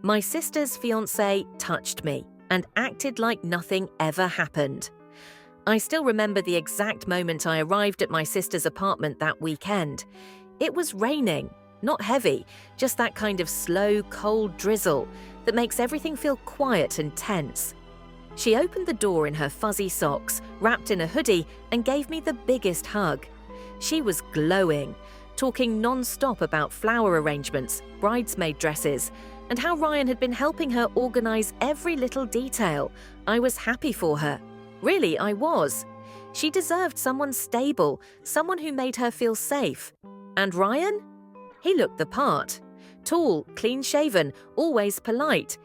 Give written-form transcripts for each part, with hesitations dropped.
My sister's fiancé touched me and acted like nothing ever happened. I still remember the exact moment I arrived at my sister's apartment that weekend. It was raining, not heavy, just that kind of slow, cold drizzle that makes everything feel quiet and tense. She opened the door in her fuzzy socks, wrapped in a hoodie, and gave me the biggest hug. She was glowing, talking non-stop about flower arrangements, bridesmaid dresses, and how Ryan had been helping her organize every little detail. I was happy for her. Really, I was. She deserved someone stable, someone who made her feel safe. And Ryan? He looked the part. Tall, clean-shaven, always polite.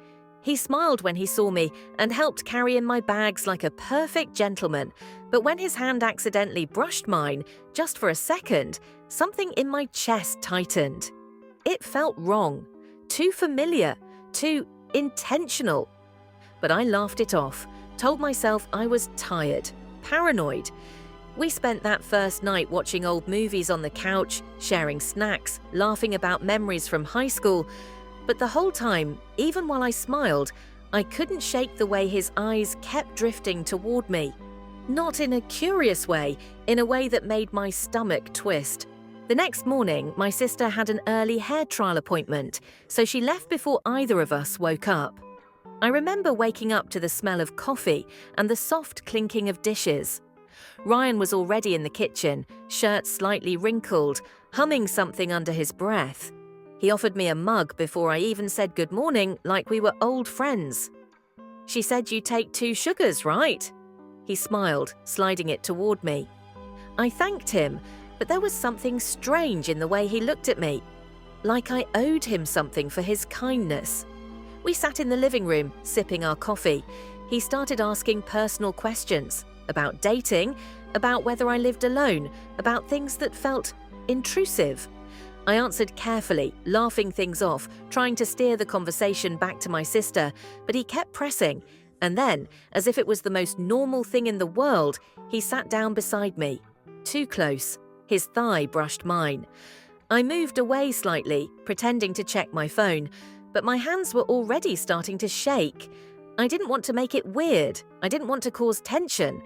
He smiled when he saw me and helped carry in my bags like a perfect gentleman. But when his hand accidentally brushed mine, just for a second, something in my chest tightened. It felt wrong. Too familiar. Too intentional. But I laughed it off, told myself I was tired, paranoid. We spent that first night watching old movies on the couch, sharing snacks, laughing about memories from high school. But the whole time, even while I smiled, I couldn't shake the way his eyes kept drifting toward me. Not in a curious way, in a way that made my stomach twist. The next morning, my sister had an early hair trial appointment, so she left before either of us woke up. I remember waking up to the smell of coffee and the soft clinking of dishes. Ryan was already in the kitchen, shirt slightly wrinkled, humming something under his breath. He offered me a mug before I even said good morning, like we were old friends. "She said you take 2 sugars, right?" He smiled, sliding it toward me. I thanked him, but there was something strange in the way he looked at me, like I owed him something for his kindness. We sat in the living room, sipping our coffee. He started asking personal questions about dating, about whether I lived alone, about things that felt intrusive. I answered carefully, laughing things off, trying to steer the conversation back to my sister, but he kept pressing. And then, as if it was the most normal thing in the world, he sat down beside me. Too close. His thigh brushed mine. I moved away slightly, pretending to check my phone, but my hands were already starting to shake. I didn't want to make it weird. I didn't want to cause tension.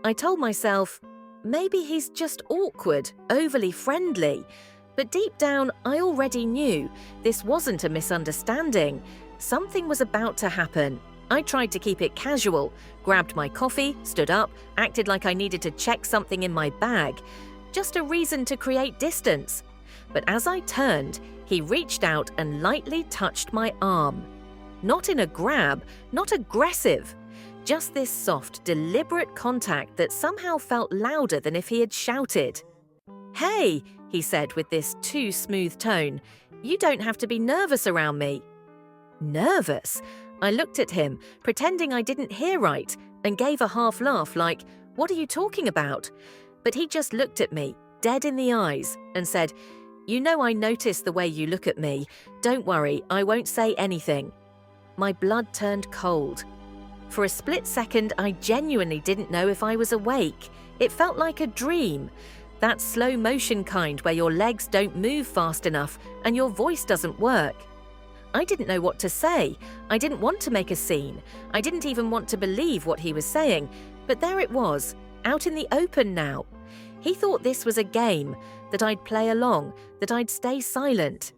I told myself, maybe he's just awkward, overly friendly. But deep down, I already knew this wasn't a misunderstanding. Something was about to happen. I tried to keep it casual, grabbed my coffee, stood up, acted like I needed to check something in my bag. Just a reason to create distance. But as I turned, he reached out and lightly touched my arm. Not in a grab, not aggressive. Just this soft, deliberate contact that somehow felt louder than if he had shouted. "Hey," he said with this too smooth tone, "you don't have to be nervous around me." Nervous? I looked at him, pretending I didn't hear right, and gave a half laugh like, "What are you talking about?" But he just looked at me, dead in the eyes, and said, "You know I notice the way you look at me. Don't worry, I won't say anything." My blood turned cold. For a split second, I genuinely didn't know if I was awake. It felt like a dream. That slow motion kind where your legs don't move fast enough and your voice doesn't work. I didn't know what to say. I didn't want to make a scene. I didn't even want to believe what he was saying. But there it was, out in the open now. He thought this was a game, that I'd play along, that I'd stay silent.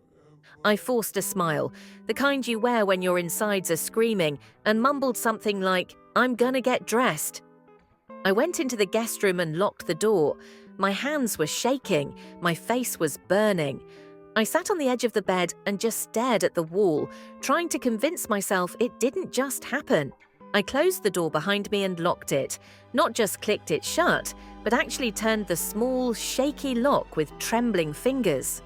I forced a smile, the kind you wear when your insides are screaming, and mumbled something like, "I'm gonna get dressed." I went into the guest room and locked the door. My hands were shaking, my face was burning. I sat on the edge of the bed and just stared at the wall, trying to convince myself it didn't just happen. I closed the door behind me and locked it, not just clicked it shut, but actually turned the small, shaky lock with trembling fingers.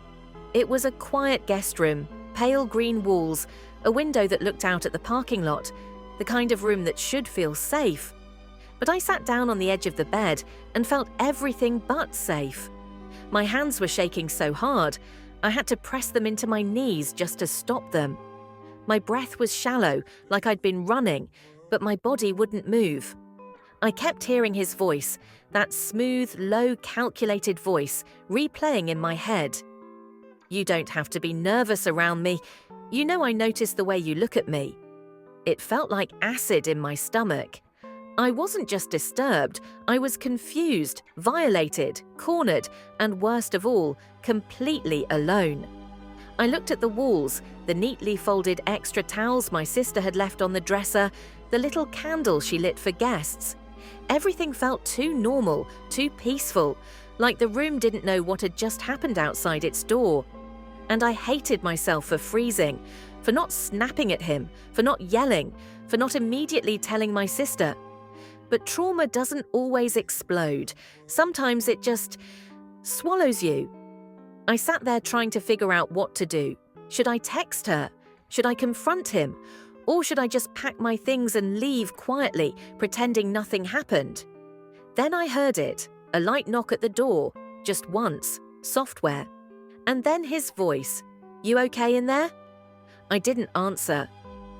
It was a quiet guest room, pale green walls, a window that looked out at the parking lot, the kind of room that should feel safe. But I sat down on the edge of the bed and felt everything but safe. My hands were shaking so hard, I had to press them into my knees just to stop them. My breath was shallow, like I'd been running, but my body wouldn't move. I kept hearing his voice, that smooth, low, calculated voice, replaying in my head. You don't have to be nervous around me. You know I notice the way you look at me." It felt like acid in my stomach. I wasn't just disturbed, I was confused, violated, cornered, and worst of all, completely alone. I looked at the walls, the neatly folded extra towels my sister had left on the dresser, the little candle she lit for guests. Everything felt too normal, too peaceful, like the room didn't know what had just happened outside its door. And I hated myself for freezing, for not snapping at him, for not yelling, for not immediately telling my sister. But trauma doesn't always explode. Sometimes it just swallows you. I sat there trying to figure out what to do. Should I text her? Should I confront him? Or should I just pack my things and leave quietly, pretending nothing happened? Then I heard it, a light knock at the door, just once, software. And then his voice, "You okay in there?" I didn't answer.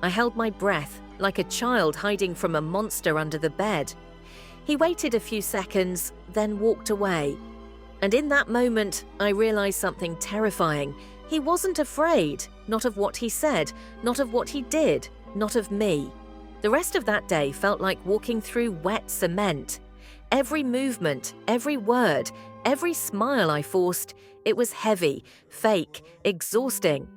I held my breath, like a child hiding from a monster under the bed. He waited a few seconds, then walked away. And in that moment, I realized something terrifying. He wasn't afraid, not of what he said, not of what he did, not of me. The rest of that day felt like walking through wet cement. Every movement, every word, every smile I forced, it was heavy, fake, exhausting.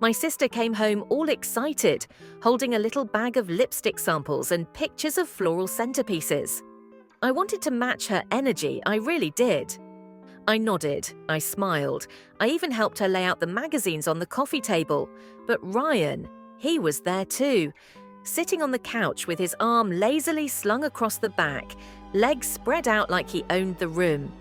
My sister came home all excited, holding a little bag of lipstick samples and pictures of floral centerpieces. I wanted to match her energy, I really did. I nodded, I smiled, I even helped her lay out the magazines on the coffee table. But Ryan, he was there too, sitting on the couch with his arm lazily slung across the back, legs spread out like he owned the room.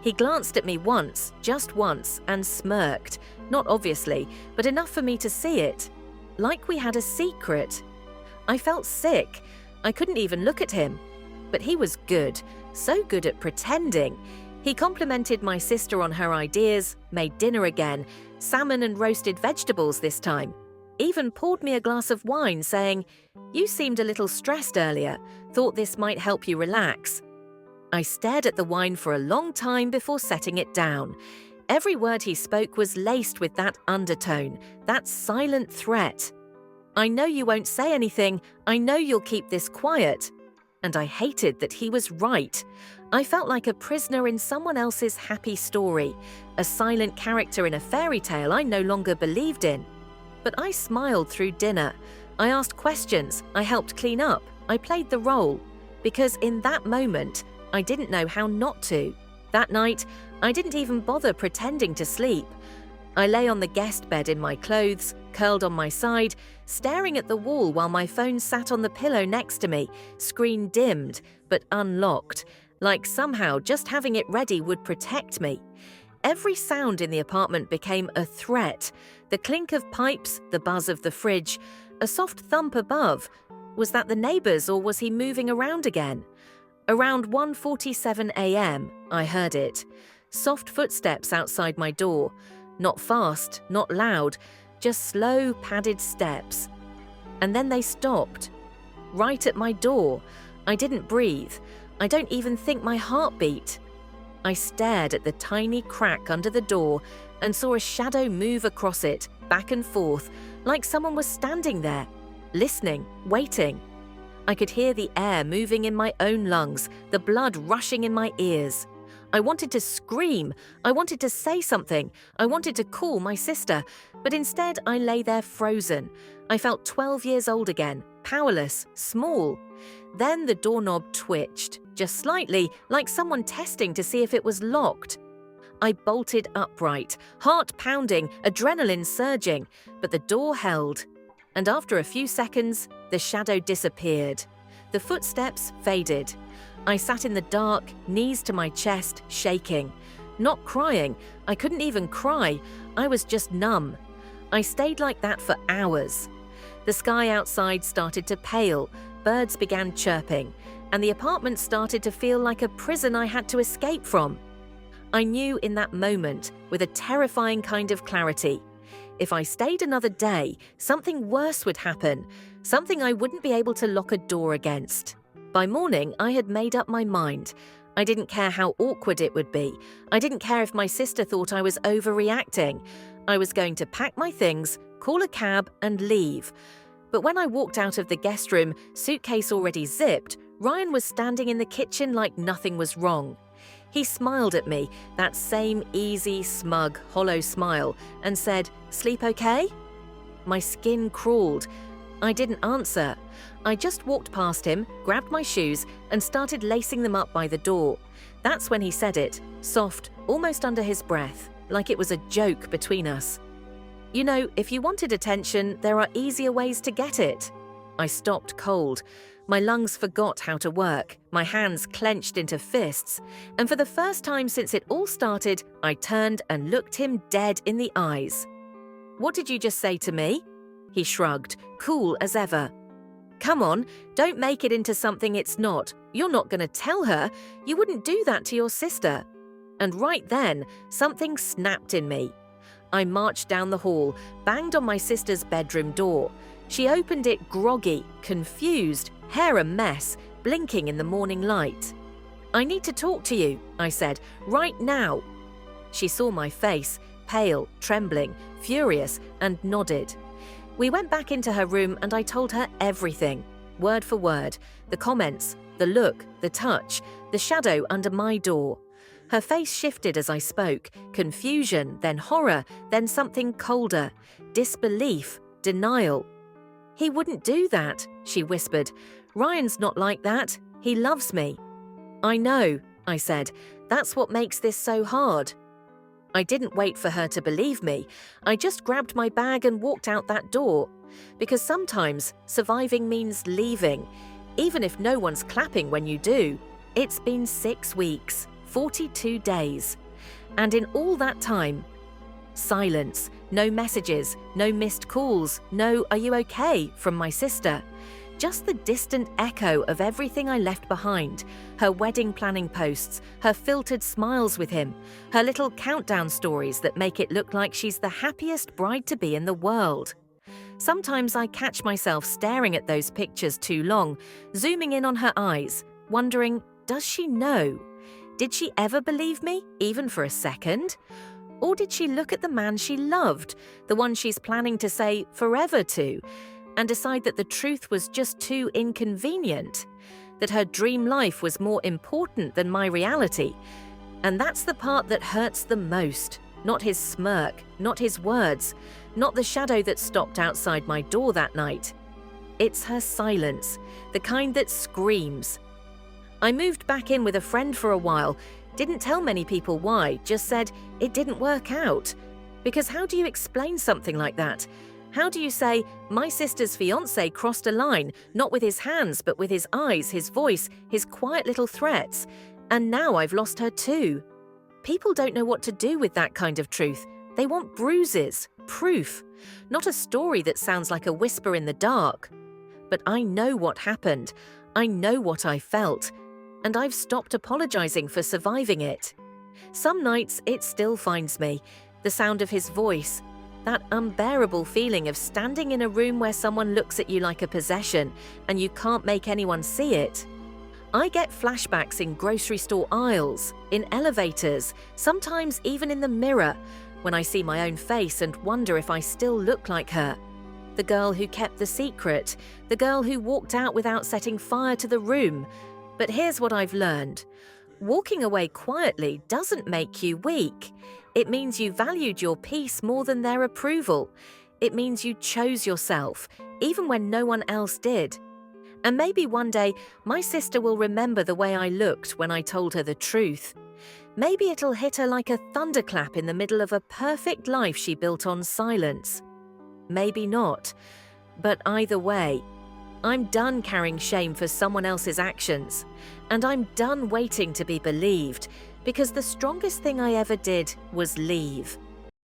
He glanced at me once, just once, and smirked, not obviously, but enough for me to see it. Like we had a secret. I felt sick. I couldn't even look at him. But he was good, so good at pretending. He complimented my sister on her ideas, made dinner again, salmon and roasted vegetables this time. Even poured me a glass of wine, saying, "You seemed a little stressed earlier, thought this might help you relax." I stared at the wine for a long time before setting it down. Every word he spoke was laced with that undertone, that silent threat. "I know you won't say anything, I know you'll keep this quiet." And I hated that he was right. I felt like a prisoner in someone else's happy story, a silent character in a fairy tale I no longer believed in. But I smiled through dinner. I asked questions, I helped clean up, I played the role. Because in that moment, I didn't know how not to. That night, I didn't even bother pretending to sleep. I lay on the guest bed in my clothes, curled on my side, staring at the wall while my phone sat on the pillow next to me, screen dimmed, but unlocked, like somehow just having it ready would protect me. Every sound in the apartment became a threat. The clink of pipes, the buzz of the fridge, a soft thump above. Was that the neighbors or was he moving around again? Around 1:47 a.m., I heard it. Soft footsteps outside my door. Not fast, not loud, just slow, padded steps. And then they stopped. Right at my door. I didn't breathe. I don't even think my heart beat. I stared at the tiny crack under the door and saw a shadow move across it, back and forth, like someone was standing there, listening, waiting. I could hear the air moving in my own lungs, the blood rushing in my ears. I wanted to scream. I wanted to say something. I wanted to call my sister. But instead, I lay there frozen. I felt 12 years old again, powerless, small. Then the doorknob twitched, just slightly, like someone testing to see if it was locked. I bolted upright, heart pounding, adrenaline surging, but the door held. And after a few seconds, the shadow disappeared. The footsteps faded. I sat in the dark, knees to my chest, shaking. Not crying. I couldn't even cry. I was just numb. I stayed like that for hours. The sky outside started to pale, birds began chirping, and the apartment started to feel like a prison I had to escape from. I knew in that moment, with a terrifying kind of clarity, if I stayed another day, something worse would happen, something I wouldn't be able to lock a door against. By morning, I had made up my mind. I didn't care how awkward it would be. I didn't care if my sister thought I was overreacting. I was going to pack my things, call a cab, and leave. But when I walked out of the guest room, suitcase already zipped, Ryan was standing in the kitchen like nothing was wrong. He smiled at me, that same easy, smug, hollow smile, and said, "Sleep okay?" My skin crawled. I didn't answer. I just walked past him, grabbed my shoes, and started lacing them up by the door. That's when he said it, soft, almost under his breath, like it was a joke between us. "You know, if you wanted attention, there are easier ways to get it." I stopped cold. My lungs forgot how to work, my hands clenched into fists, and for the first time since it all started, I turned and looked him dead in the eyes. "What did you just say to me?" He shrugged, cool as ever. "Come on, don't make it into something it's not. You're not going to tell her. You wouldn't do that to your sister." And right then, something snapped in me. I marched down the hall, banged on my sister's bedroom door. She opened it groggy, confused, hair a mess, blinking in the morning light. "I need to talk to you," I said, "right now." She saw my face, pale, trembling, furious, and nodded. We went back into her room and I told her everything, word for word, the comments, the look, the touch, the shadow under my door. Her face shifted as I spoke, confusion, then horror, then something colder, disbelief, denial. "He wouldn't do that," she whispered. "Ryan's not like that. He loves me." "I know," I said. "That's what makes this so hard." I didn't wait for her to believe me. I just grabbed my bag and walked out that door. Because sometimes surviving means leaving, even if no one's clapping when you do. It's been 6 weeks, 42 days. And in all that time, silence, no messages, no missed calls, no "are you okay" from my sister. Just the distant echo of everything I left behind, her wedding planning posts, her filtered smiles with him, her little countdown stories that make it look like she's the happiest bride-to-be in the world. Sometimes I catch myself staring at those pictures too long, zooming in on her eyes, wondering, does she know? Did she ever believe me, even for a second? Or did she look at the man she loved, the one she's planning to say forever to, and decide that the truth was just too inconvenient, that her dream life was more important than my reality? And that's the part that hurts the most. Not his smirk, not his words, not the shadow that stopped outside my door that night. It's her silence, the kind that screams. I moved back in with a friend for a while, didn't tell many people why, just said it didn't work out. Because how do you explain something like that? How do you say, "My sister's fiancé crossed a line, not with his hands, but with his eyes, his voice, his quiet little threats, and now I've lost her too"? People don't know what to do with that kind of truth. They want bruises, proof, not a story that sounds like a whisper in the dark. But I know what happened. I know what I felt. And I've stopped apologizing for surviving it. Some nights it still finds me, the sound of his voice, that unbearable feeling of standing in a room where someone looks at you like a possession and you can't make anyone see it. I get flashbacks in grocery store aisles, in elevators, sometimes even in the mirror, when I see my own face and wonder if I still look like her. The girl who kept the secret, the girl who walked out without setting fire to the room. But here's what I've learned. Walking away quietly doesn't make you weak. It means you valued your peace more than their approval. It means you chose yourself, even when no one else did. And maybe one day, my sister will remember the way I looked when I told her the truth. Maybe it'll hit her like a thunderclap in the middle of a perfect life she built on silence. Maybe not. But either way, I'm done carrying shame for someone else's actions. And I'm done waiting to be believed, because the strongest thing I ever did was leave.